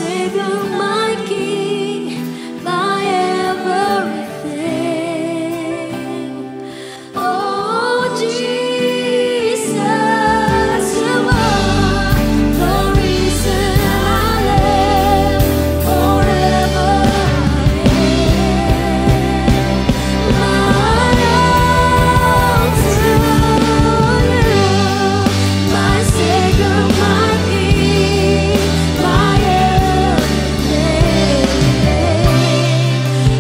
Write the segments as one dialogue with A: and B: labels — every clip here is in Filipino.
A: Savior, my King, my everything. Oh, Jesus, you are the reason I live, forever I am. My all to you, my Savior, my King, my everything.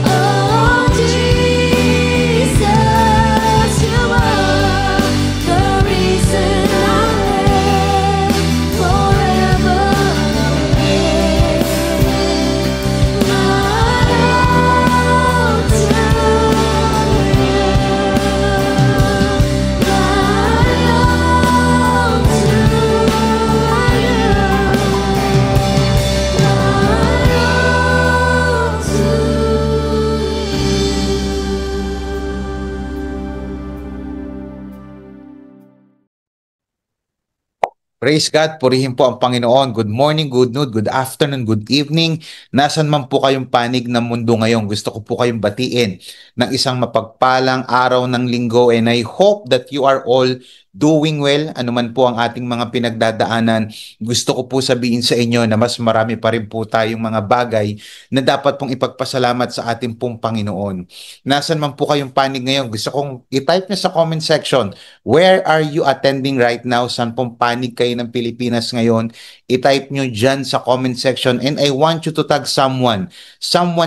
A: Oh, Jesus, you are the reason I live, forever I am. My all to
B: Praise God, purihin po ang Panginoon. Good morning, good noon, good afternoon, good evening. Nasaan man po kayong panig ng mundo ngayon, gusto ko po kayong batiin ng isang mapagpalang araw ng linggo, and I hope that you are all doing well. Ano man po ang ating mga pinagdadaanan, gusto ko po sabihin sa inyo na mas marami pa rin po tayong mga bagay na dapat pong ipagpasalamat sa ating pong Panginoon. Nasaan man po kayong panig ngayon, gusto kong i-type nyo sa comment section, where are you attending right now? Saan pong panig kayo ng Pilipinas ngayon? I-type nyo dyan sa comment section, and I want you to tag someone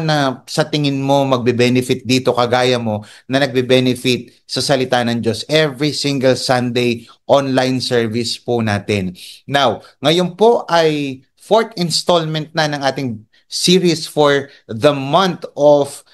B: na sa tingin mo magbe-benefit dito kagaya mo na nagbe-benefit sa salita ng Diyos every single Sunday online service po natin. Now, ngayon po ay fourth installment na ng ating series for the month of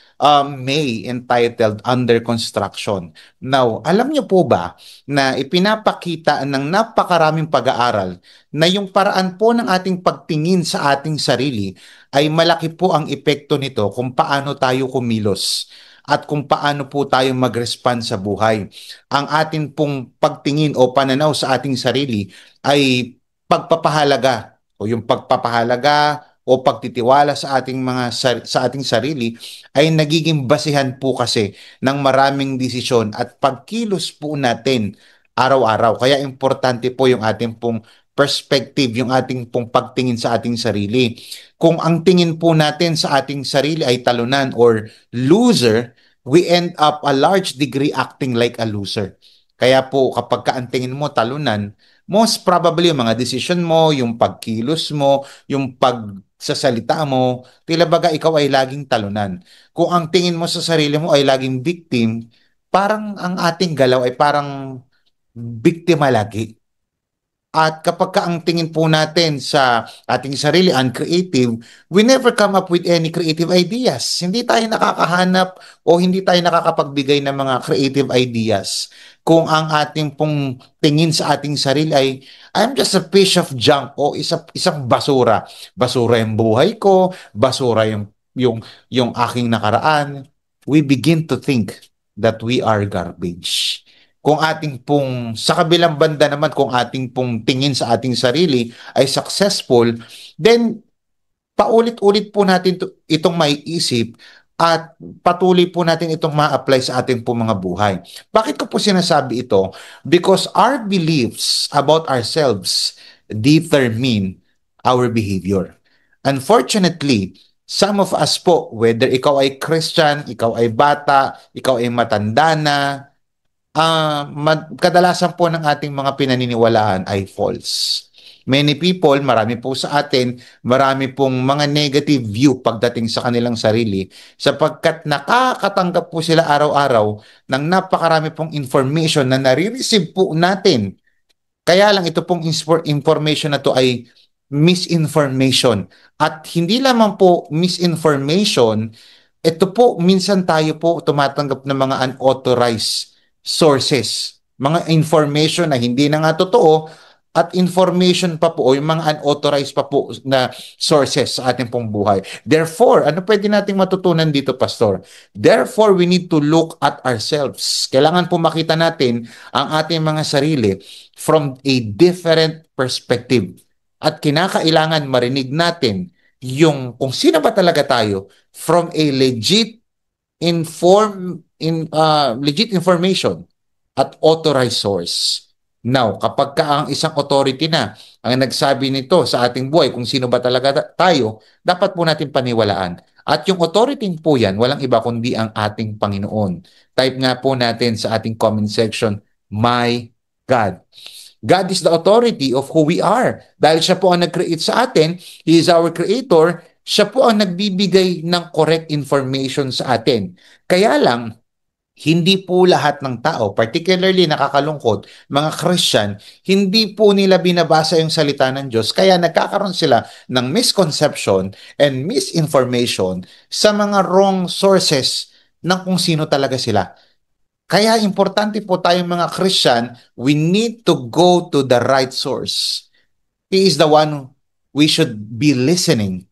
B: May, entitled Under Construction. Now, alam niyo po ba na ipinapakita ng napakaraming pag-aaral na yung paraan po ng ating pagtingin sa ating sarili ay malaki po ang epekto nito kung paano tayo kumilos at kung paano po tayo mag-respond sa buhay. Ang atin pong pagtingin o pananaw sa ating sarili ay pagpapahalaga o yung pagpapahalaga o pagtitiwala sa ating sa ating sarili ay nagiging basehan po kasi ng maraming desisyon at pagkilos po natin araw-araw. Kaya importante po yung ating pong perspective, yung ating pong pagtingin sa ating sarili. Kung ang tingin po natin sa ating sarili ay talunan or loser, we end up a large degree acting like a loser. Kaya po kapag ka ang tingin mo talunan, most probably yung mga decision mo, yung pagkilos mo, yung pagsasalita mo, tila baga ikaw ay laging talunan. Kung ang tingin mo sa sarili mo ay laging victim, parang ang ating galaw ay parang biktima lagi. At kapag ka ang tingin po natin sa ating sarili uncreative, we never come up with any creative ideas. Hindi tayo nakakahanap o hindi tayo nakakapagbigay ng mga creative ideas. Kung ang ating pong tingin sa ating sarili ay, I'm just a piece of junk o isang basura. Basura yung buhay ko, basura yung aking nakaraan. We begin to think that we are garbage. Kung ating pong, sa kabilang banda naman, kung ating pong tingin sa ating sarili ay successful, then paulit-ulit po natin itong maiisip at patuloy po natin itong ma-apply sa ating pong mga buhay. Bakit ko po sinasabi ito? Because our beliefs about ourselves determine our behavior. Unfortunately, some of us po, whether ikaw ay Christian, ikaw ay bata, ikaw ay matanda na, kadalasan po ng ating mga pinaniniwalaan ay false. Many people, marami po sa atin, marami pong mga negative view pagdating sa kanilang sarili sapagkat nakakatanggap po sila araw-araw ng napakarami pong information na nare-receive po natin. Kaya lang ito pong information na to ay misinformation. At hindi lamang po misinformation, ito po minsan tayo po tumatanggap ng mga unauthorized sources, mga information na hindi na nga totoo at information pa po o yung mga unauthorized pa po na sources sa ating pong buhay. Therefore, ano pwede nating matutunan dito, Pastor? Therefore, we need to look at ourselves. Kailangan po makita natin ang ating mga sarili from a different perspective. At kinakailangan marinig natin yung kung sino ba talaga tayo from a legit information at authorized source. Now, kapag ka ang isang authority na ang nagsabi nito sa ating buhay kung sino ba talaga tayo, dapat po natin paniwalaan. At yung authority po yan, walang iba kundi ang ating Panginoon. Type nga po natin sa ating comment section, My God. God is the authority of who we are. Dahil siya po ang nag-create sa atin, He is our creator, siya po ang nagbibigay ng correct information sa atin. Kaya lang, hindi po lahat ng tao, particularly nakakalungkot, mga Christian, hindi po nila binabasa yung salita ng Diyos. Kaya nagkakaroon sila ng misconception and misinformation sa mga wrong sources ng kung sino talaga sila. Kaya importante po tayong mga Christian, we need to go to the right source. He is the one we should be listening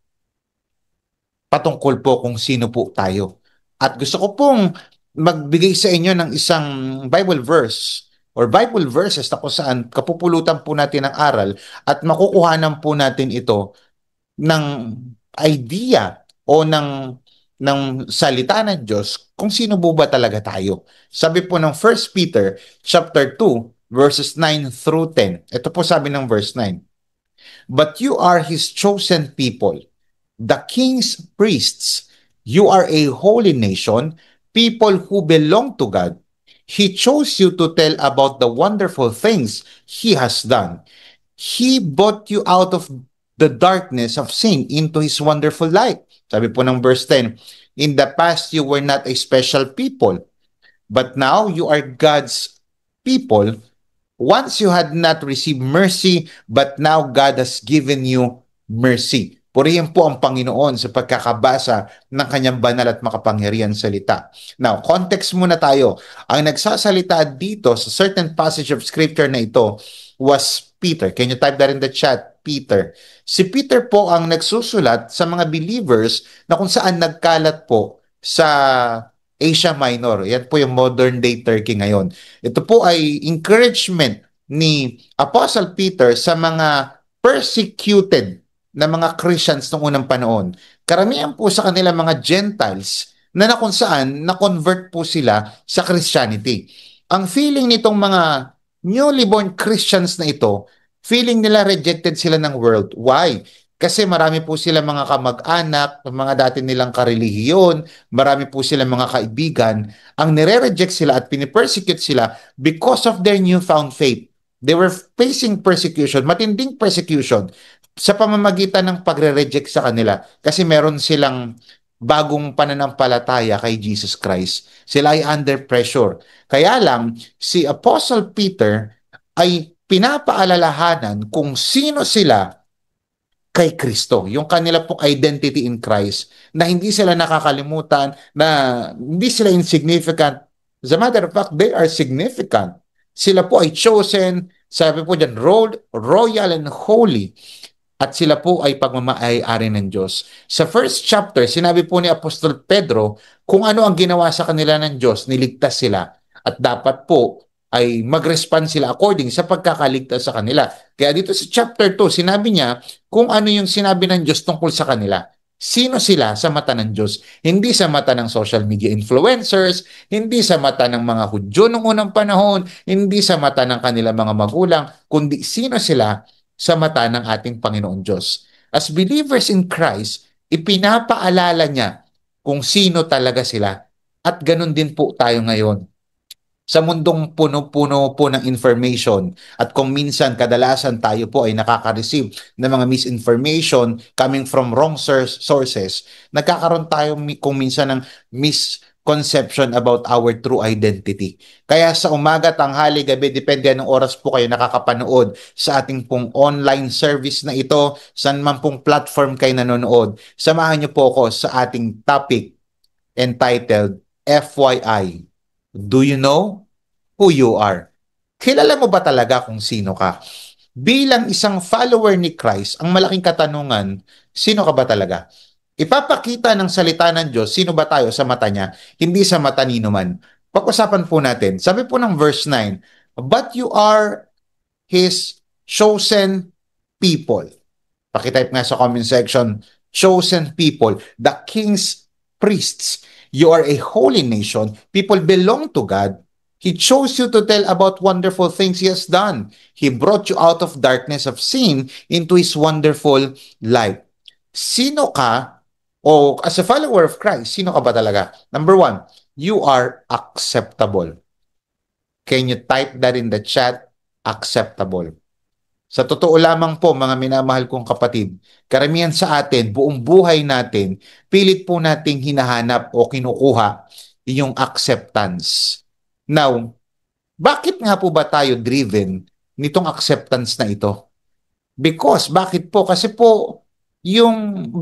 B: patungkol po kung sino po tayo. At gusto ko pong magbigay sa inyo ng isang Bible verse or Bible verses na kung saan kapupulutan po natin ang aral at makukuhanan po natin ito ng idea o ng salita ng Diyos kung sino po ba talaga tayo. Sabi po ng 1 Peter chapter 2 verses 9 through 10. Ito po sabi ng verse 9. But you are His chosen people, the King's priests. You are a holy nation, people who belong to God. He chose you to tell about the wonderful things He has done. He brought you out of the darkness of sin into His wonderful light. Sabi po ng verse 10, in the past you were not a special people, but now you are God's people. Once you had not received mercy, but now God has given you mercy. Purihin po ang Panginoon sa pagkakabasa ng kanyang banal at makapangyarihan salita. Now, context muna tayo. Ang nagsasalita dito sa certain passage of scripture na ito was Peter. Can you type that in the chat? Peter. Si Peter po ang nagsusulat sa mga believers na kung saan nagkalat po sa Asia Minor. Yan po yung modern day Turkey ngayon. Ito po ay encouragement ni Apostle Peter sa mga persecuted na mga Christians noong unang panahon. Karamihan po sa kanila mga Gentiles na kung saan na-convert po sila sa Christianity. Ang feeling nitong mga newly born Christians na ito, feeling nila rejected sila ng world. Why? Kasi marami po sila mga kamag-anak, mga dati nilang karelihiyon, marami po sila mga kaibigan, ang nire-reject sila at pinipersecute sila because of their newfound faith. They were facing persecution, matinding persecution, sa pamamagitan ng pagre-reject sa kanila kasi meron silang bagong pananampalataya kay Jesus Christ. Sila ay under pressure. Kaya lang, si Apostle Peter ay pinapaalalahanan kung sino sila kay Kristo, yung kanila pong identity in Christ, na hindi sila nakakalimutan, na hindi sila insignificant. As a matter of fact, they are significant. Sila po ay chosen, sabi po dyan, royal and holy. At sila po ay pagmamay-ari ng Diyos. Sa first chapter, sinabi po ni Apostol Pedro kung ano ang ginawa sa kanila ng Diyos, niligtas sila. At dapat po ay mag-respond sila according sa pagkakaligtas sa kanila. Kaya dito sa chapter 2, sinabi niya kung ano yung sinabi ng Diyos tungkol sa kanila. Sino sila sa mata ng Diyos? Hindi sa mata ng social media influencers, hindi sa mata ng mga Hudyo noong unang panahon, hindi sa mata ng kanilang mga magulang, kundi sino sila sa mata ng ating Panginoon Diyos. As believers in Christ, ipinapaalala niya kung sino talaga sila. At ganun din po tayo ngayon. Sa mundong puno-puno po ng information at kung minsan kadalasan tayo po ay nakaka-receive ng mga misinformation coming from wrong sources, nagkakaroon tayo kung minsan ng misconception about our true identity. Kaya sa umaga, tanghali, gabi, depende anong oras po kayo nakakapanood sa ating pong online service na ito, saan man pong platform kayo nanonood, samahan niyo po ako sa ating topic entitled FYI. Do you know who you are? Kilala mo ba talaga kung sino ka? Bilang isang follower ni Christ, ang malaking katanungan, sino ka ba talaga? Ipapakita ng salita ng Diyos, sino ba tayo sa mata niya, hindi sa mata nino man. Pag-usapan po natin. Sabi po ng verse 9, but you are His chosen people. Pakitype nga sa comment section, chosen people, the king's priests. You are a holy nation. People belong to God. He chose you to tell about wonderful things He has done. He brought you out of darkness of sin into His wonderful light. Sino ka, o as a follower of Christ, sino ka ba talaga? Number one, you are acceptable. Can you type that in the chat? Acceptable. Sa totoo lamang po, mga minamahal kong kapatid, karamihan sa atin, buong buhay natin, pilit po nating hinahanap o kinukuha yung acceptance. Now, bakit nga po ba tayo driven nitong acceptance na ito? Bakit po? Kasi po,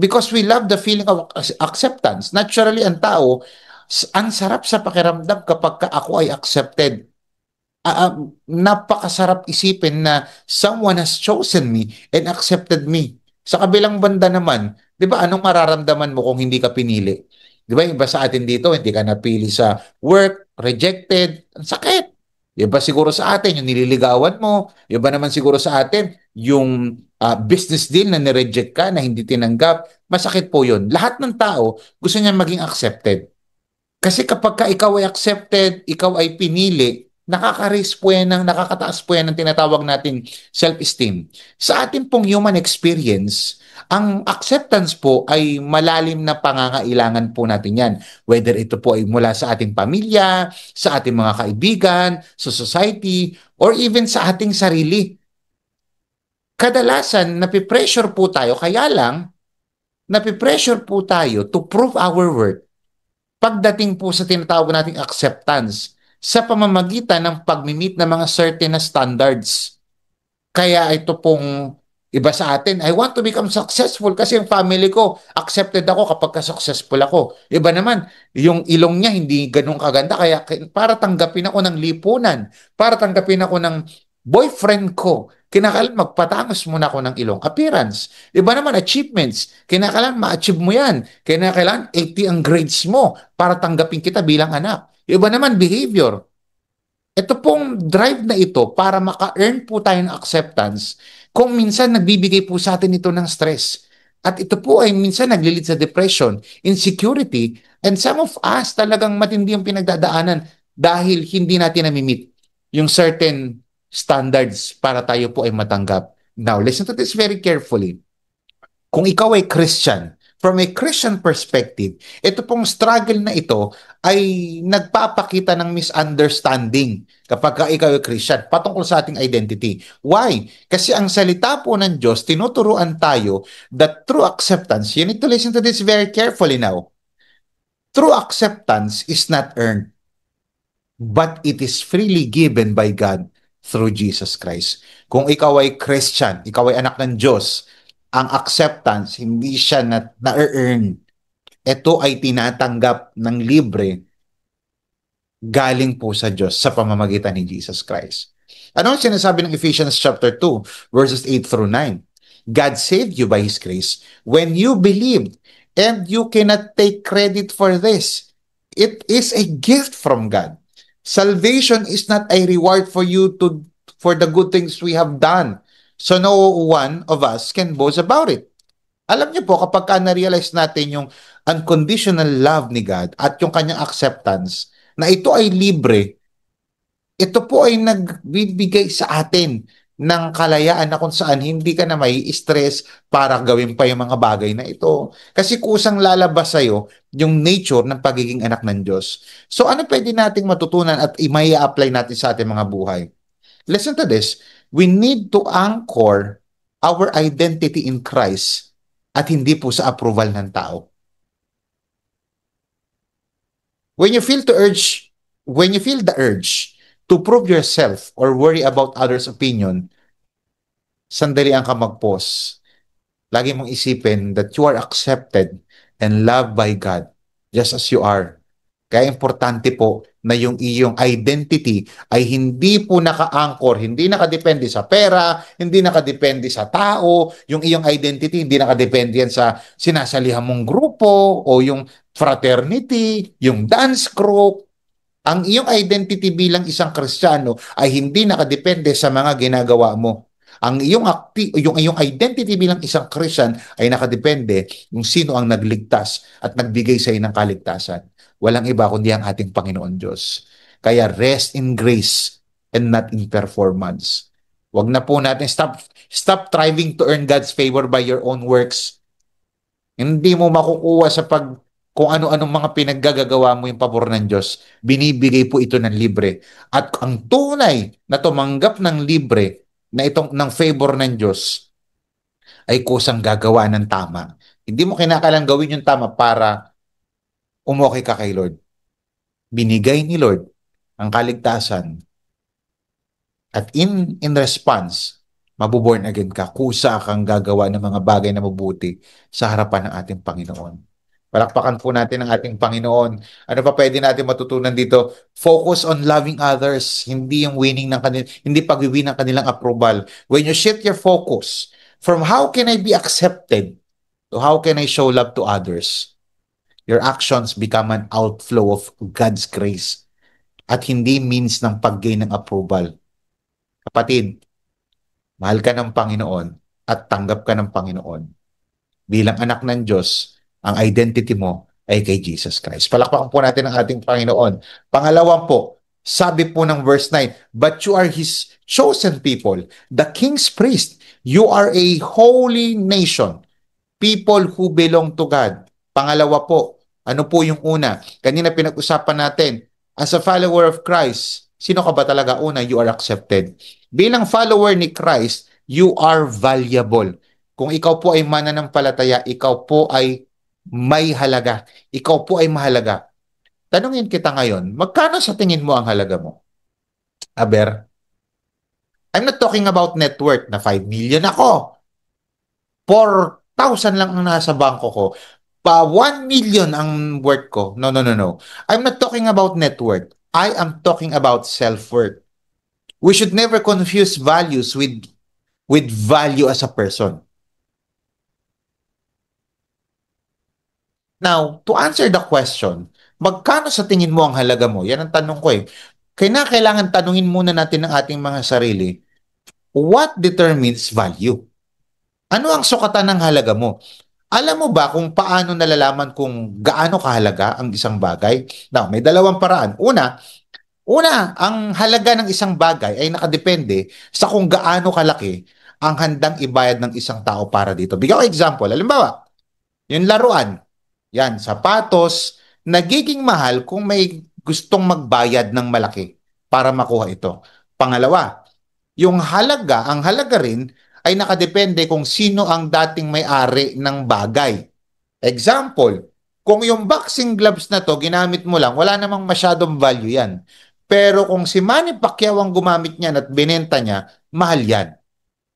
B: because we love the feeling of acceptance. Naturally, ang tao, ang sarap sa pakiramdam kapag ako ay accepted. Napakasarap isipin na someone has chosen me and accepted me. Sa kabilang banda naman, 'di ba, anong mararamdaman mo kung hindi ka pinili? 'Di ba, iba sa atin dito, hindi ka napili sa work, rejected, ang sakit. Iba siguro sa atin yung nililigawan mo, iba naman siguro sa atin yung business deal na nireject ka, na hindi tinanggap, masakit po 'yun. Lahat ng tao gusto niya maging accepted. Kasi kapag ka ikaw ay accepted, ikaw ay pinili, nakakataas po yan ng tinatawag nating self-esteem. Sa ating pong human experience, ang acceptance po ay malalim na pangangailangan po natin yan. Whether ito po ay mula sa ating pamilya, sa ating mga kaibigan, sa society, or even sa ating sarili. Kadalasan, napipressure po tayo, kaya lang, napipressure po tayo to prove our worth pagdating po sa tinatawag nating acceptance sa pamamagitan ng pag-meet ng mga certain na standards. Kaya ito pong iba sa atin, I want to become successful kasi yung family ko, accepted ako kapag successful ako. Iba naman, yung ilong niya hindi ganun kaganda, kaya para tanggapin ako ng lipunan, para tanggapin ako ng boyfriend ko, kinakailan magpatangos muna ako ng ilong. Appearance. Iba naman, achievements. Kinakailan ma-achieve mo yan. Kinakailan 80 ang grades mo para tanggapin kita bilang anak. Iba naman, behavior. Ito pong drive na ito para maka-earn po tayo ng acceptance, kung minsan nagbibigay po sa atin ito ng stress. At ito po ay minsan naglilid sa depression, insecurity, and some of us talagang matindi ang pinagdadaanan dahil hindi natin namimit yung certain standards para tayo po ay matanggap. Now, listen to this very carefully. Kung ikaw ay Christian, from a Christian perspective, ito pong struggle na ito ay nagpapakita ng misunderstanding kapag ikaw ay Christian patungkol sa ating identity. Why? Kasi ang salita po ng Diyos, tinuturuan tayo that true acceptance, you need to listen to this very carefully now. True acceptance is not earned, but it is freely given by God through Jesus Christ. Kung ikaw ay Christian, ikaw ay anak ng Diyos, ang acceptance, hindi siya na-earn. Ito ay tinatanggap ng libre galing po sa Diyos sa pamamagitan ni Jesus Christ. Ano ang sinasabi ng Ephesians chapter 2, verses 8 through 9? God saved you by His grace when you believed, and you cannot take credit for this. It is a gift from God. Salvation is not a reward for you for the good things we have done. So no one of us can boast about it. Alam niyo po, kapag na-realize natin yung unconditional love ni God at yung kanyang acceptance, na ito ay libre, ito po ay nagbibigay sa atin ng kalayaan na kung saan hindi ka na may stress para gawin pa yung mga bagay na ito. Kasi kusang lalabas sa'yo yung nature ng pagiging anak ng Diyos. So ano pwede nating matutunan at i-apply natin sa ating mga buhay? Listen to this. We need to anchor our identity in Christ at hindi po sa approval ng tao. When you feel the urge to prove yourself or worry about others' opinion, sandali ang ka mag-pause. Lagi mong isipin that you are accepted and loved by God just as you are. Kaya importante po na yung iyong identity ay hindi po naka-anchor, hindi nakadepende sa pera, hindi nakadepende sa tao, yung iyong identity hindi nakadepende yan sa sinasalihan mong grupo o yung fraternity, yung dance group. Ang iyong identity bilang isang Kristiyano ay hindi nakadepende sa mga ginagawa mo. Ang iyong identity bilang isang Christian ay nakadepende kung sino ang nagligtas at nagbigay sa iyo ng kaligtasan. Walang iba kundi ang ating Panginoon Diyos. Kaya rest in grace and not in performance. Wag na po natin stop striving to earn God's favor by your own works. Hindi mo makukuha sa kung ano-anong mga pinaggagawa mo yung pabor ng Diyos. Binibigay po ito ng libre. At ang tunay na tumanggap ng libre na itong ng favor ng Diyos ay kusang gagawa ng tama. Hindi mo kinakailangan gawin yung tama para umokay ka kay Lord. Binigay ni Lord ang kaligtasan at in response, mabuborn again ka, kusa kang gagawa ng mga bagay na mabuti sa harapan ng ating Panginoon. Palakpakan po natin ang ating Panginoon. Ano pa pwede natin matutunan dito? Focus on loving others, hindi yung winning ng hindi pag-win ng kanilang approval. When you shift your focus from how can I be accepted to how can I show love to others, your actions become an outflow of God's grace at hindi means ng pag-gain ng approval. Kapatid, mahal ka ng Panginoon at tanggap ka ng Panginoon. Bilang anak ng Diyos, ang identity mo ay kay Jesus Christ. Palakpakan po natin ang ating Panginoon. Pangalawa po, sabi po ng verse 9, but you are His chosen people, the King's priest. You are a holy nation, people who belong to God. Pangalawa po, ano po yung una? Kanina pinag-usapan natin, as a follower of Christ, sino ka ba talaga? Una, you are accepted. Bilang follower ni Christ, you are valuable. Kung ikaw po ay mananampalataya, ikaw po ay may halaga. Ikaw po ay mahalaga. Tanungin kita ngayon, magkano sa tingin mo ang halaga mo? Aber, I'm not talking about net worth na 5 million ako. 4,000 lang ang nasa bangko ko. 1 million ang worth ko. No, no, no, no. I'm not talking about net worth. I am talking about self-worth. We should never confuse values with value as a person. Now, to answer the question, magkano sa tingin mo ang halaga mo? Yan ang tanong ko eh. Kailangan tanungin muna natin ang ating mga sarili, what determines value? Ano ang sukatan ng halaga mo? Alam mo ba kung paano nalalaman kung gaano kahalaga ang isang bagay? Now, may dalawang paraan. Una, ang halaga ng isang bagay ay nakadepende sa kung gaano kalaki ang handang ibayad ng isang tao para dito. Bigyan ko example. Halimbawa, yung laruan, yan, sapatos, nagiging mahal kung may gustong magbayad ng malaki para makuha ito. Pangalawa, ang halaga rin ay nakadepende kung sino ang dating may-ari ng bagay. Example, kung yung boxing gloves na to, ginamit mo lang, wala namang masyadong value yan. Pero kung si Manny Pacquiao ang gumamit niyan at binenta niya, mahal yan.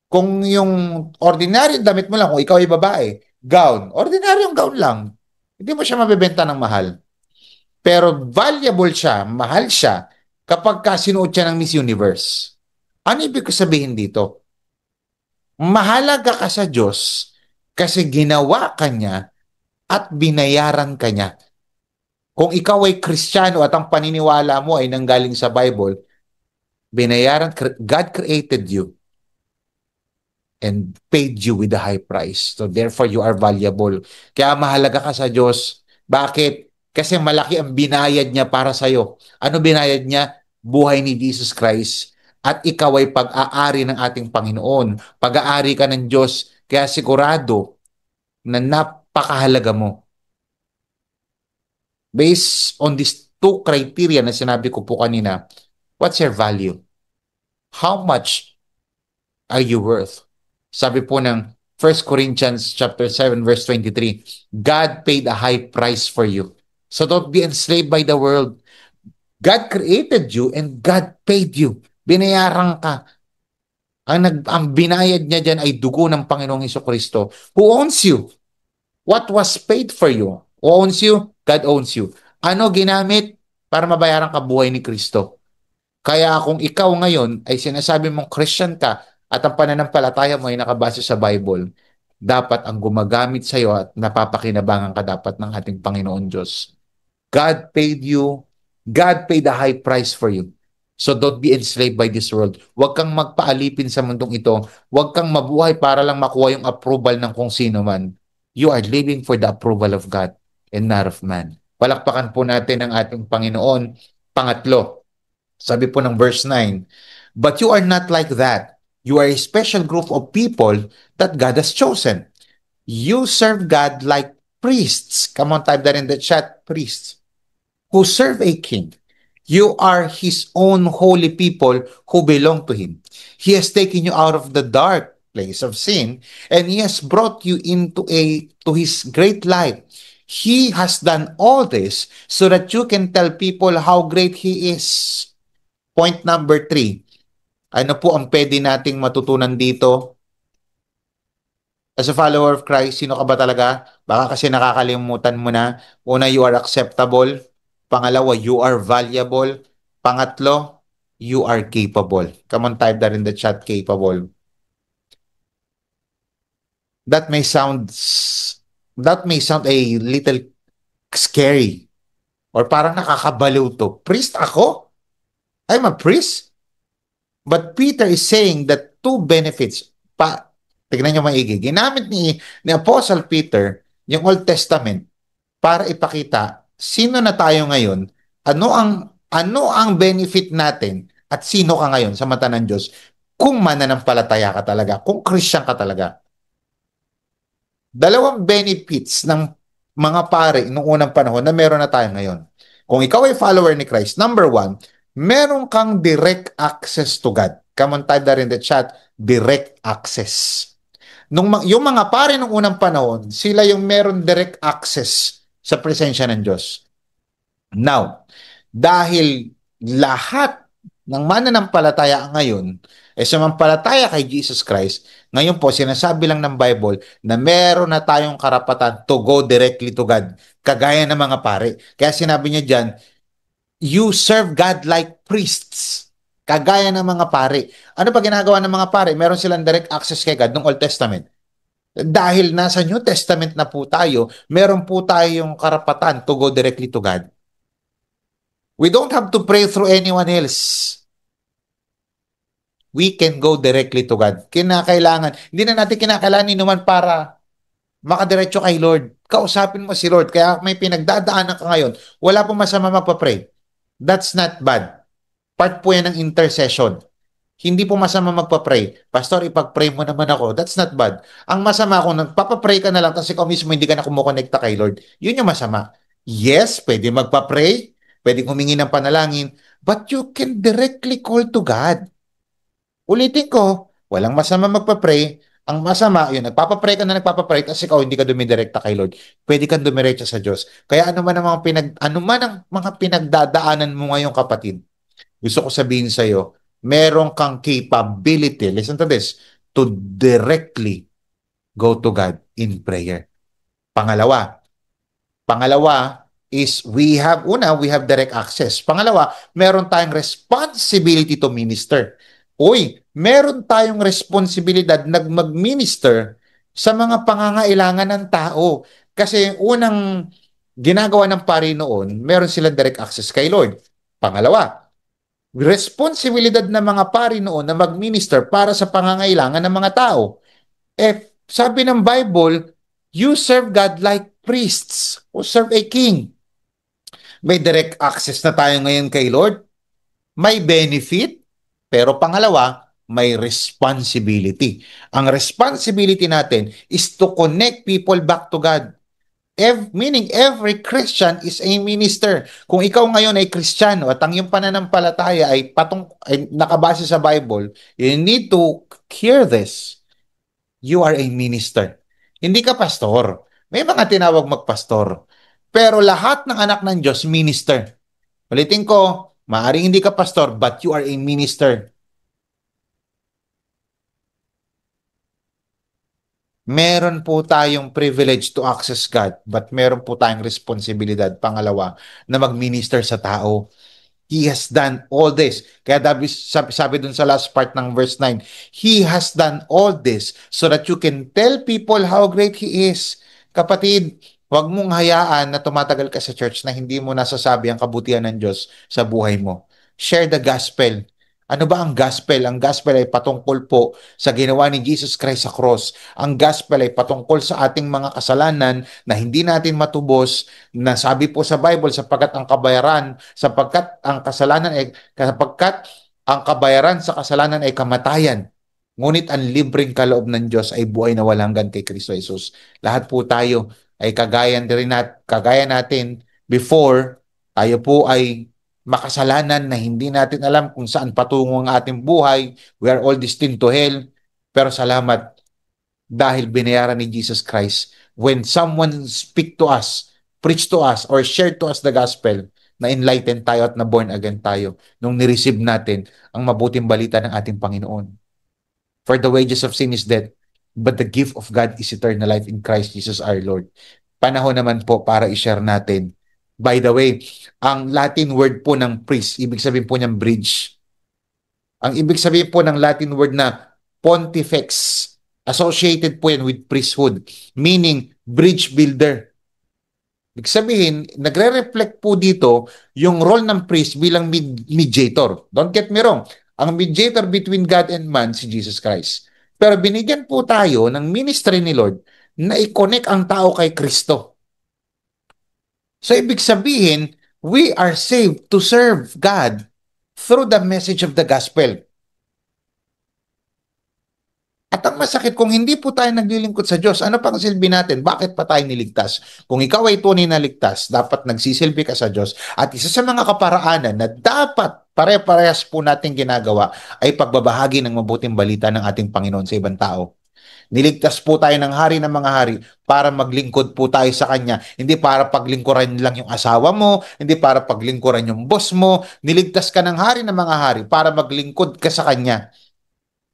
B: Kung yung ordinary damit mo lang, kung ikaw ay babae, gown, ordinaryong gown lang, hindi mo siya mabebenta ng mahal. Pero valuable siya, mahal siya, kapag sinuot siya ng Miss Universe. Ano ibig sabihin dito? Mahalaga ka sa Diyos kasi ginawa ka niya at binayaran ka niya. Kung ikaw ay Kristiyano at ang paniniwala mo ay nanggaling sa Bible, God created you and paid you with a high price. So therefore, you are valuable. Kaya mahalaga ka sa Diyos. Bakit? Kasi malaki ang binayad niya para sa'yo. Ano binayad niya? Buhay ni Jesus Christ. At ikaw ay pag-aari ng ating Panginoon. Pag-aari ka ng Diyos. Kaya sigurado na napakahalaga mo. Based on these two criteria na sinabi ko po kanina, what's your value? How much are you worth? Sabi po ng 1 Corinthians chapter 7 verse 23, God paid a high price for you. So don't be enslaved by the world. God created you and God paid you. Binayaran ka. Ang binayad niya dyan ay dugo ng Panginoong Hesukristo who owns you. What was paid for you? Who owns you? God owns you. Ano ginamit para mabayaran ka buhay ni Kristo? Kaya kung ikaw ngayon ay sinasabi mong Christian ka at ang pananampalataya mo ay nakabase sa Bible, dapat ang gumagamit sa iyo at napapakinabangan ka dapat ng ating Panginoon Diyos. God paid you. God paid a high price for you. So don't be enslaved by this world. Huwag kang magpaalipin sa mundong ito. Huwag kang mabuhay para lang makuha yung approval ng kung sino man. You are living for the approval of God and not of man. Palakpakan po natin ang ating Panginoon. Pangatlo, sabi po ng verse 9, but you are not like that. You are a special group of people that God has chosen. You serve God like priests. Come on, type that in the chat, priests. Who serve a king. You are his own holy people who belong to him. He has taken you out of the dark place of sin and he has brought you to his great light. He has done all this so that you can tell people how great he is. Point number 3. Ano po ang pwede nating matutunan dito? As a follower of Christ, sino ka ba talaga? Baka kasi nakakalimutan mo na. Una, you are acceptable. Pangalawa, you are valuable. Pangatlo, you are capable. Come on, type that in the chat, capable. That may sound a little scary or parang nakakabaliw to. Priest ako? I'm a priest? But Peter is saying that two benefits. Tignan nyo maigi. Ginamit ni Apostle Peter yung Old Testament para ipakita sino na tayo ngayon, ano ang benefit natin at sino ka ngayon sa mata ng Diyos kung mananampalataya ka talaga, kung Christian ka talaga. Dalawang benefits ng mga pare noong unang panahon na meron na tayo ngayon. Kung ikaw ay follower ni Christ, number 1, meron kang direct access to God. Come on, type that in the chat, direct access. Yung mga pare nung unang panahon, sila yung meron direct access sa presensya ng Diyos. Now, dahil lahat ng mananampalataya ngayon ay sumampalataya kay Jesus Christ, ngayon po sinasabi lang ng Bible na meron na tayong karapatan to go directly to God, kagaya ng mga pare. Kaya sinabi niya dyan, you serve God like priests. Kagaya ng mga pare. Ano pa ginagawa ng mga pare? Meron silang direct access kay God ng Old Testament. Dahil nasa New Testament na po tayo, meron po tayong karapatan to go directly to God. We don't have to pray through anyone else. We can go directly to God. Hindi na natin kinakailangan inuman para makadiretso kay Lord. Kausapin mo si Lord. Kaya may pinagdadaanan ka ngayon, wala pong masama magpa-pray. That's not bad. Part po yan ng intercession. Hindi po masama magpa-pray. Pastor, ipag-pray mo naman ako. That's not bad. Ang masama kung nagpapa-pray ka na lang kasi ikaw mismo hindi ka na kumukonekta kay Lord. Yun yung masama. Yes, pwede magpa-pray. Pwede humingi ng panalangin. But you can directly call to God. Ulitin ko, walang masama magpa-pray. Ang masama, yun, nagpapa-pray ka na nagpapa-pray kasi ikaw hindi ka dumidirekta kay Lord. Pwede kang dumiretso sa Diyos. Kaya ano man ang mga pinagdadaanan mo ngayon, kapatid, gusto ko sabihin sa iyo, meron kang capability, listen to this, to directly go to God in prayer. Pangalawa is we have direct access. Pangalawa, meron tayong responsibility to minister. Meron tayong responsibilidad na mag-minister sa mga pangangailangan ng tao. Kasi unang ginagawa ng pari noon, meron silang direct access kay Lord. Pangalawa, responsibilidad ng mga pari noon na mag-minister para sa pangangailangan ng mga tao. Sabi ng Bible, you serve God like priests who serve a king. May direct access na tayo ngayon kay Lord. May benefit, pero pangalawa, may responsibility. Ang responsibility natin is to connect people back to God. Meaning every Christian is a minister. Kung ikaw ngayon ay Kristiyano at ang iyong pananampalataya ay nakabase sa Bible, you need to hear this. You are a minister. Hindi ka pastor. May mga tinawag magpastor. Pero lahat ng anak ng Diyos, minister. Ulitin ko, maaring hindi ka pastor, but you are a minister. Meron po tayong privilege to access God, but meron po tayong responsibilidad, pangalawa, na mag-minister sa tao. He has done all this. Kaya sabi dun sa last part ng verse 9, He has done all this so that you can tell people how great He is. Kapatid, huwag mong hayaan na tumatagal ka sa church na hindi mo nasasabi ang kabutihan ng Diyos sa buhay mo. share the gospel. Ano ba ang gospel? Ang gospel ay patungkol po sa ginawa ni Jesus Christ sa cross. Ang gospel ay patungkol sa ating mga kasalanan na hindi natin matubos, na sabi po sa Bible, sapagkat ang kabayaran sa kasalanan ay kamatayan. Ngunit ang libreng kaloob ng Diyos ay buhay na walang hanggan kay Kristo Jesus. Lahat po tayo ay kagaya natin before, tayo po ay makasalanan na hindi natin alam kung saan patungo ang ating buhay. We are all destined to hell. Pero salamat dahil binayaran ni Jesus Christ. When someone speak to us, preach to us, or share to us the gospel, na enlighten tayo at na born again tayo nung nireceive natin ang mabuting balita ng ating Panginoon. For the wages of sin is death, but the gift of God is eternal life in Christ Jesus our Lord. Panahon naman po para i-share natin. By the way, ang Latin word po ng priest, ibig sabihin po niyang bridge. Ang ibig sabihin po ng Latin word na pontifex, associated po yan with priesthood, meaning bridge builder. Ibig sabihin, nagre-reflect po dito yung role ng priest bilang mediator. Don't get me wrong, ang mediator between God and man si Jesus Christ. Pero binigyan po tayo ng ministry ni Lord na i-connect ang tao kay Kristo. So ibig sabihin, we are saved to serve God through the message of the gospel. At ang masakit, kung hindi po tayo naglilingkod sa Diyos, ano pang silbi natin? Bakit pa tayo niligtas? Kung ikaw ay tunay na ligtas, dapat nagsisilbi ka sa Diyos. At isa sa mga kaparaanan na dapat pare-parehas po natin ginagawa ay pagbabahagi ng mabuting balita ng ating Panginoon sa ibang tao. Niligtas po tayo ng hari ng mga hari para maglingkod po tayo sa Kanya. Hindi para paglingkuran lang yung asawa mo, hindi para paglingkuran yung boss mo. Niligtas ka ng hari ng mga hari para maglingkod ka sa Kanya.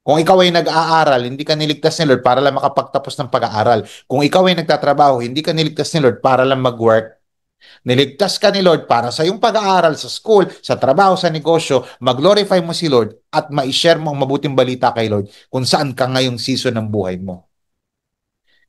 B: Kung ikaw ay nag-aaral, hindi ka niligtas ni Lord para lang makapagtapos ng pag-aaral. Kung ikaw ay nagtatrabaho, hindi ka niligtas ni Lord para lang mag-work. Niligtas ka ni Lord para sa iyong pag-aaral, sa school, sa trabaho, sa negosyo, mag-glorify mo si Lord at ma-share mo ang mabuting balita kay Lord kung saan ka ngayong season ng buhay mo.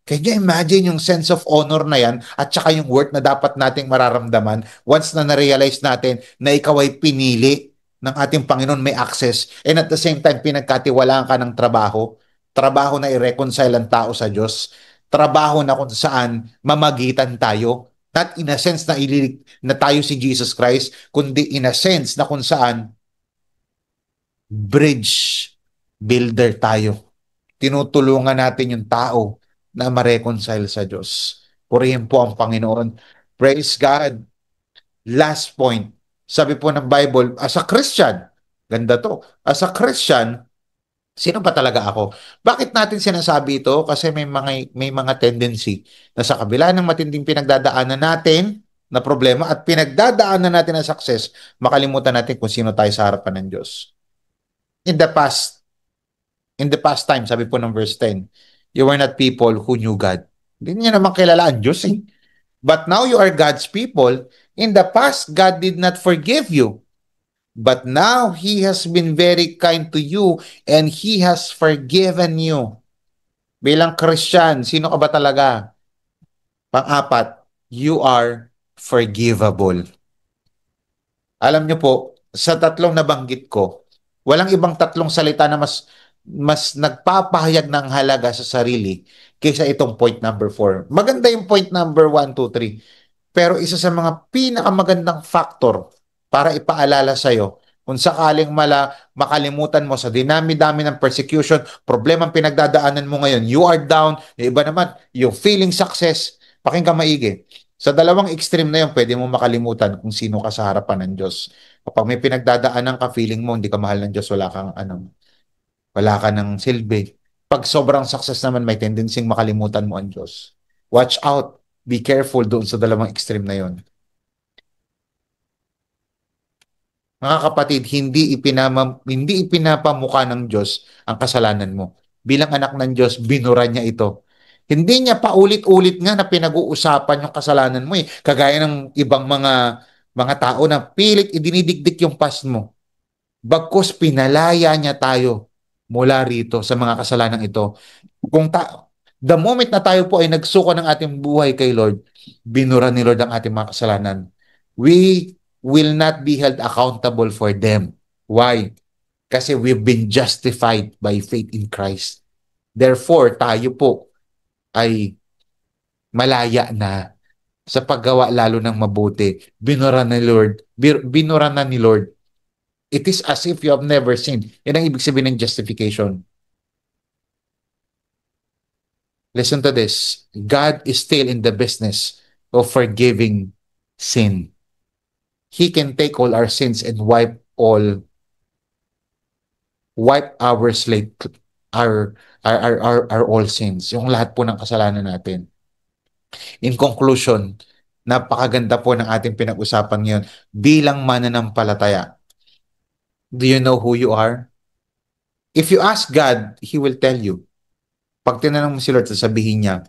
B: Can you imagine yung sense of honor na yan at saka yung worth na dapat nating mararamdaman once na na-realize natin na ikaw ay pinili ng ating Panginoon, may access, and at the same time pinagkatiwalaan ka ng trabaho na i-reconcile ang tao sa Diyos, trabaho na kung saan mamagitan tayo, not in a sense na ililig na tayo si Jesus Christ, kundi in a sense na kung saan bridge builder tayo. Tinutulungan natin yung tao na ma-reconcile sa Diyos. Purihin po ang Panginoon. Praise God. Last point. Sabi po ng Bible, as a Christian, ganda to, as a Christian, sino ba talaga ako? Bakit natin sinasabi ito? Kasi may mga tendency na sa kabila ng matinding pinagdadaanan natin na problema at pinagdadaanan natin ng success, makalimutan natin kung sino tayo sa harapan ng Diyos. In the past time, sabi po ng verse 10, you were not people who knew God. Hindi niya naman kilala ang Diyos eh. But now you are God's people. In the past, God did not forgive you. But now He has been very kind to you and He has forgiven you. Bilang Christian, sino ka ba talaga? Pang-apat, you are forgivable. Alam niyo po, sa tatlong nabanggit ko, walang ibang tatlong salita na mas nagpapahayag ng halaga sa sarili kaysa itong point number 4. Maganda yung point number 1, 2, 3. Pero isa sa mga pinakamagandang factor para ipaalala sa'yo, kung sakaling makalimutan mo sa dinami-dami ng persecution, problemang pinagdadaanan mo ngayon, you are down, yung iba naman, yung feeling success, pakinggan maigi. Sa dalawang extreme na yun, pwede mo makalimutan kung sino ka sa harapan ng Diyos. Kapag may pinagdadaanan ka, feeling mo, hindi ka mahal ng Diyos, wala ka ng silbi. Pag sobrang success naman, may tendency makalimutan mo ang Diyos. Watch out. Be careful doon sa dalawang extreme na yon. Mga kapatid, hindi ipinapamukha ng Diyos ang kasalanan mo. Bilang anak ng Diyos, binura niya ito. Hindi niya paulit-ulit nga na pinag-uusapan yung kasalanan mo eh. Kagaya ng ibang mga tao na pilit idinidikdik yung past mo. Bagkus pinalaya niya tayo mula rito sa mga kasalanan ito. The moment na tayo po ay nagsuko ng ating buhay kay Lord, binura ni Lord ang ating mga kasalanan. We will not be held accountable for them. Why? Kasi we've been justified by faith in Christ. Therefore, tayo po ay malaya na sa paggawa lalo ng mabuti. Binura ni Lord. Binura na ni Lord. It is as if you have never sinned. Yan ang ibig sabihin ng justification. Listen to this. God is still in the business of forgiving sin. He can take all our sins and wipe our slate, our all sins. Yung lahat po ng kasalanan natin. In conclusion, napakaganda po ng ating pinag-usapan ngayon. Bilang mananampalataya, do you know who you are? If you ask God, He will tell you. Pag tinanong mo si Lord, sasabihin niya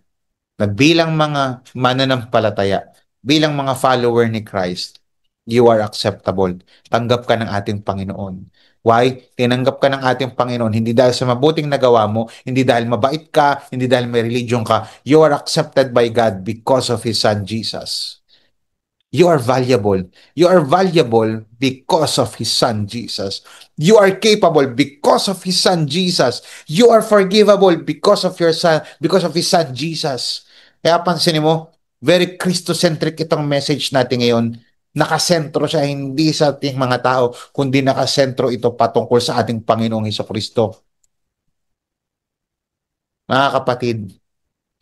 B: na bilang mga mananampalataya, bilang mga follower ni Christ, you are acceptable. Tanggap ka ng ating Panginoon. Why? Tinanggap ka ng ating Panginoon hindi dahil sa mabuting nagawa mo, hindi dahil mabait ka, hindi dahil may religion ka. You are accepted by God because of His Son Jesus. You are valuable. You are valuable because of His Son Jesus. You are capable because of His Son Jesus. You are forgivable because of your Son, because of His Son Jesus. Kaya pansinin mo, very Christocentric itong message natin ngayon. Nakasentro siya hindi sa ating mga tao, kundi nakasentro ito patungkol sa ating Panginoong Hesukristo. Mga kapatid,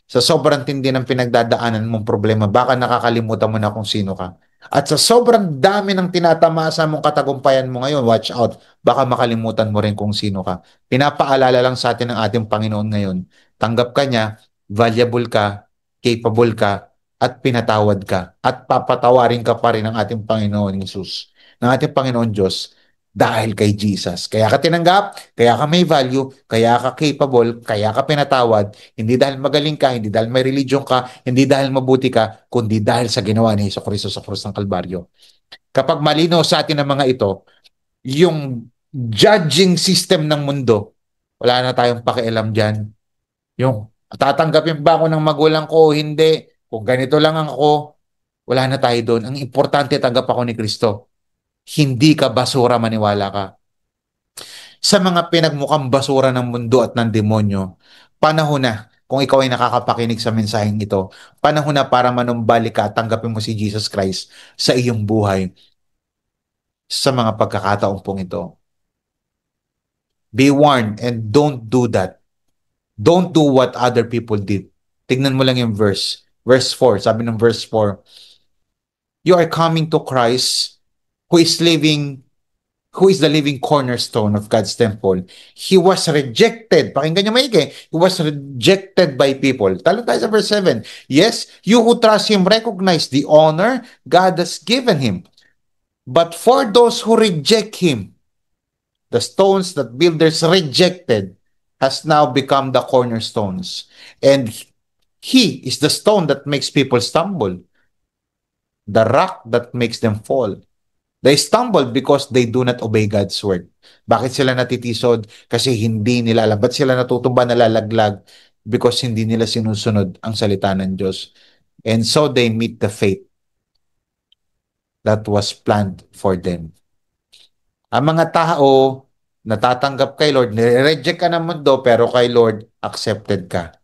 B: sa sobrang tindi ng pinagdadaanan mong problema, baka nakakalimutan mo na kung sino ka. At sa sobrang dami ng tinatamasa mong katagumpayan mo ngayon, watch out, baka makalimutan mo rin kung sino ka. Pinapaalala lang sa atin ng ating Panginoon ngayon. Tanggap ka niya, valuable ka, capable ka, at pinatawad ka. At papatawarin ka pa rin ng ating Panginoon Jesus, ng ating Panginoon Diyos, dahil kay Jesus. Kaya ka tinanggap, kaya ka may value, kaya ka capable, kaya ka pinatawad, hindi dahil magaling ka, hindi dahil may religion ka, hindi dahil mabuti ka, kundi dahil sa ginawa ni Hesukristo sa krus ng Kalbaryo. Kapag malinaw sa atin ang mga ito, yung judging system ng mundo, wala na tayong pakialam dyan. Yung tatanggapin ba ako ng magulang ko o hindi, kung ganito lang ako, wala na tayo doon. Ang importante, tanggap ako ni Kristo. Hindi ka basura, maniwala ka. Sa mga pinagmukhang basura ng mundo at ng demonyo, panahon na, kung ikaw ay nakakapakinig sa mensaheng ito, panahon na para manumbalik ka at tanggapin mo si Jesus Christ sa iyong buhay sa mga pagkakataong pong ito. Be warned and don't do that. Don't do what other people did. Tignan mo lang yung verse. Verse 4, sabi ng verse 4, you are coming to Christ who is the living cornerstone of God's temple. He was rejected. Pakinggan niyo maigi. He was rejected by people. Talo tayo sa verse 7. Yes, you who trust Him recognize the honor God has given Him. But for those who reject Him, the stones that builders rejected has now become the cornerstones. And He is the stone that makes people stumble, the rock that makes them fall. They stumble because they do not obey God's word. Bakit sila natitisod? Kasi hindi nila alam. Ba't sila natutumba, nalalaglag? Because hindi nila sinusunod ang salita ng Diyos. And so they meet the fate that was planned for them. Ang mga tao, natatanggap kay Lord, nire-reject ka ng mundo, pero kay Lord, accepted ka.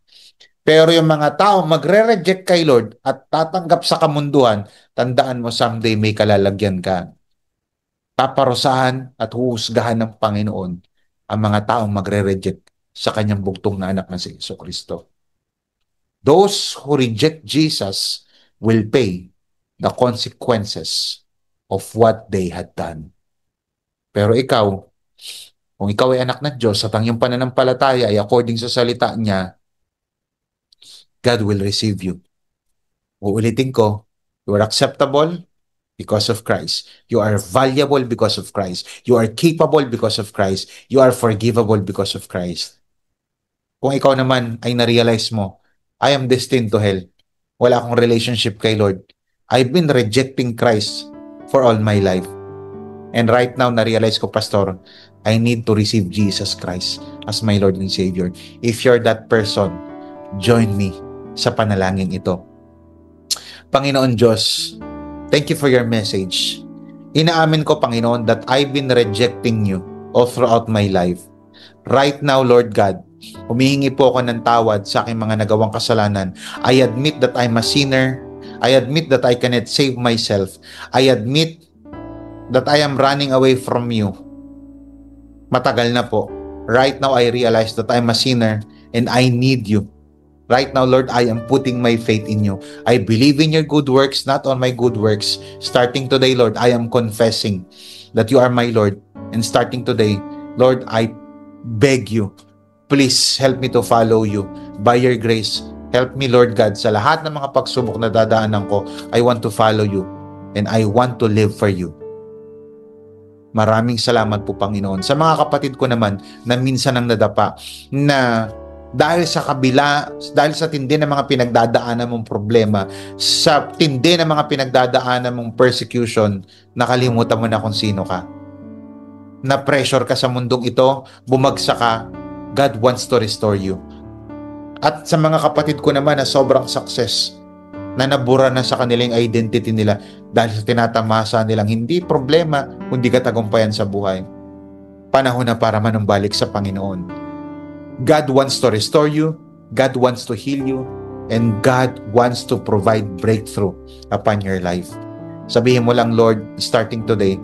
B: Pero yung mga tao magre-reject kay Lord at tatanggap sa kamunduhan, tandaan mo someday may kalalagyan ka. Paparusahan at huhusgahan ng Panginoon ang mga taong magre-reject sa kanyang bugtong na anak na si Jesucristo. Those who reject Jesus will pay the consequences of what they had done. Pero ikaw, kung ikaw ay anak ng Diyos at ang iyong pananampalataya ay according sa salita niya, God will receive you. Uulitin ko, you are acceptable because of Christ. You are valuable because of Christ. You are capable because of Christ. You are forgivable because of Christ. Kung ikaw naman ay na-realize mo, I am destined to hell. Wala akong relationship kay Lord. I've been rejecting Christ for all my life. And right now, na-realize ko, Pastor, I need to receive Jesus Christ as my Lord and Savior. If you're that person, join me sa panalangin ito. Panginoon Diyos, thank you for your message. Inaamin ko, Panginoon, that I've been rejecting you all throughout my life. Right now, Lord God, humihingi po ako ng tawad sa aking mga nagawang kasalanan. I admit that I'm a sinner. I admit that I cannot save myself. I admit that I am running away from you. Matagal na po. Right now, I realize that I'm a sinner and I need you. Right now, Lord, I am putting my faith in you. I believe in your good works, not on my good works. Starting today, Lord, I am confessing that you are my Lord. And starting today, Lord, I beg you, please help me to follow you. By your grace, help me, Lord God, sa lahat ng mga pagsubok na dadaanan ko, I want to follow you and I want to live for you. Maraming salamat po, Panginoon. Sa mga kapatid ko naman na minsan ang nadapa na dahil sa tindi ng mga pinagdadaanan mong problema, sa tindi ng mga pinagdadaanan mong persecution, nakalimutan mo na kung sino ka. Na-pressure ka sa mundong ito, bumagsak ka, God wants to restore you. At sa mga kapatid ko naman na sobrang success, na nabura na sa kanilang identity nila dahil sa tinatamasa nilang hindi problema, kundi katagumpayan sa buhay. Panahon na para manumbalik sa Panginoon. God wants to restore you, God wants to heal you, and God wants to provide breakthrough upon your life. Sabihin mo lang, Lord, starting today,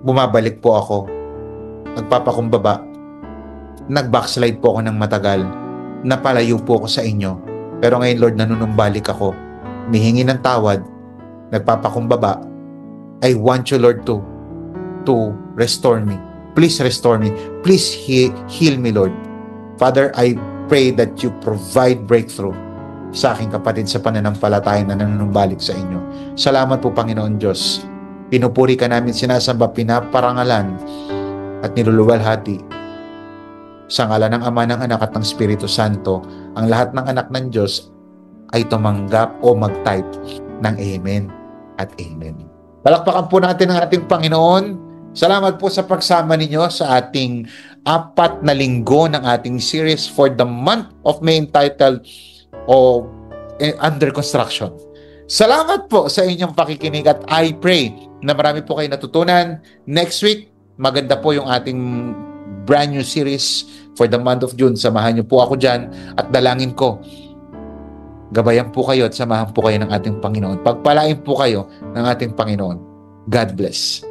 B: bumabalik po ako, nagpapakumbaba, nag-backslide po ako ng matagal, napalayo po ako sa inyo, pero ngayon, Lord, nanunumbalik ako, mihingi ng tawad, nagpapakumbaba. I want you, Lord, to restore me. Please restore me. Please heal me, Lord. Father, I pray that you provide breakthrough sa aking kapatid sa pananampalataya na nanunumbalik sa inyo. Salamat po, Panginoon Diyos. Pinupuri ka namin, sinasamba, pinaparangalan at niluluwalhati sa ngalan ng Ama, ng Anak at ng Espiritu Santo. Ang lahat ng anak ng Diyos ay tumanggap o mag-type ng Amen at Amen. Palakpakan po natin ang ating Panginoon. Salamat po sa pagsama ninyo sa ating 4 na linggo ng ating series for the month of May entitled Under Construction. Salamat po sa inyong pakikinig at I pray na marami po kayo natutunan. Next week, maganda po yung ating brand new series for the month of June. Samahan niyo po ako dyan at dalangin ko. Gabayan po kayo at samahan po kayo ng ating Panginoon. Pagpalain po kayo ng ating Panginoon. God bless.